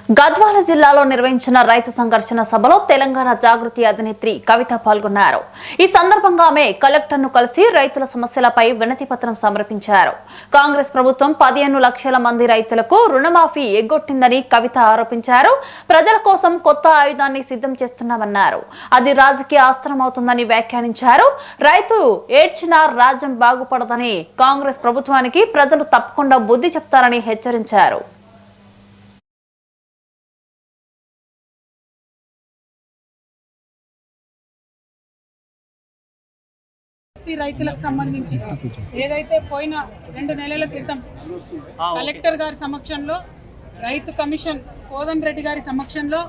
గద్వాల జిల్లాలో నిర్వహించిన రైతు సంఘర్షణ సభలో తెలంగాణ జాగృతి అధినేత్రి కవిత పాల్గొన్నారు. ఈ సందర్భంగా ఆమె కలెక్టర్ను కలిసి రైతుల సమస్యలపై వినతి పత్రం సమర్పించారు. కాంగ్రెస్ ప్రభుత్వం 15 లక్షల మంది రైతులకు రుణమాఫీ ఎగ్గొట్టిందని కవిత ఆరోపించారు. ప్రజల కోసం కొత్త ఆయుధాన్ని సిద్ధం చేస్తున్నామన్నారు. అది రాజకీయ అస్త్రమవుతుందని వ్యాఖ్యానించారు. రైతు ఏడ్చినా రాజ్యం బాగుపడదని కాంగ్రెస్ ప్రభుత్వానికి ప్రజలు తప్పకుండా బుద్ధి చెప్తారని హెచ్చరించారు. రైతులకు సంబంధించి ఏదైతే పోయిన 2 నెలల క్రితం కలెక్టర్ గారి సమక్షంలో రైతు కమిషన్ కోదండ రెడ్డి గారి సమక్షంలో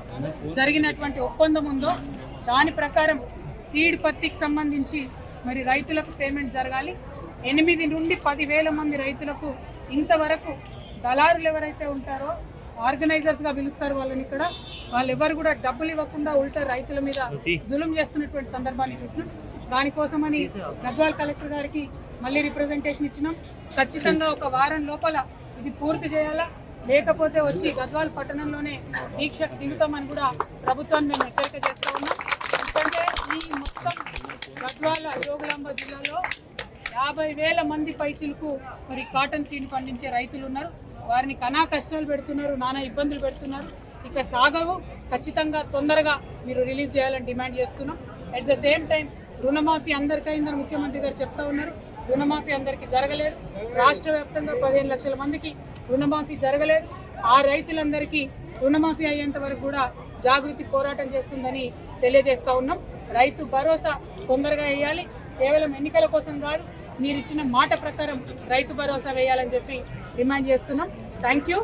జరిగినటువంటి ఒప్పందం ఉందో దాని ప్రకారం సీడ్ పత్తికి సంబంధించి మరి రైతులకు పేమెంట్ జరగాలి. 8 నుండి 10,000 మంది రైతులకు ఇంతవరకు దళారులు ఎవరైతే ఉంటారో ఆర్గనైజర్స్గా పిలుస్తారు వాళ్ళని, ఇక్కడ వాళ్ళు ఎవరు కూడా డబ్బులు ఇవ్వకుండా ఉల్టా రైతుల మీద జులుం చేస్తున్నటువంటి సందర్భాన్ని చూసినాం. దానికోసమని గద్వాల్ కలెక్టర్ గారికి మళ్ళీ రిప్రజెంటేషన్ ఇచ్చినాం. ఖచ్చితంగా ఒక వారం లోపల ఇది పూర్తి చేయాలా, లేకపోతే వచ్చి గద్వాల్ పట్టణంలోనే దీక్షకు దిగుతామని కూడా ప్రభుత్వాన్ని మేము హెచ్చరిక చేస్తూ ఉన్నాం. ఎందుకంటే ఈ మొత్తం గద్వాల జోగులాంబ జిల్లాలో 50,000 మంది పైచిలకు మరి కాటన్ సీడ్ పండించే రైతులు ఉన్నారు. వారిని కనా కష్టాలు పెడుతున్నారు, నానా ఇబ్బందులు పెడుతున్నారు. ఇక సాగవు, ఖచ్చితంగా తొందరగా మీరు రిలీజ్ చేయాలని డిమాండ్ చేస్తున్నాం. అట్ ద సేమ్ టైం రుణమాఫీ అందరికైందని ముఖ్యమంత్రి గారు చెప్తా ఉన్నారు. రుణమాఫీ అందరికీ జరగలేదు. రాష్ట్ర వ్యాప్తంగా 15 లక్షల మందికి రుణమాఫీ జరగలేదు. ఆ రైతులందరికీ రుణమాఫీ అయ్యేంత వరకు కూడా జాగృతి పోరాటం చేస్తుందని తెలియజేస్తా ఉన్నాం. రైతు భరోసా తొందరగా వేయాలి, కేవలం ఎన్నికల కోసం కాదు, మీరు ఇచ్చిన మాట ప్రకారం రైతు భరోసా వేయాలని చెప్పి డిమాండ్ చేస్తున్నాం. Thank you.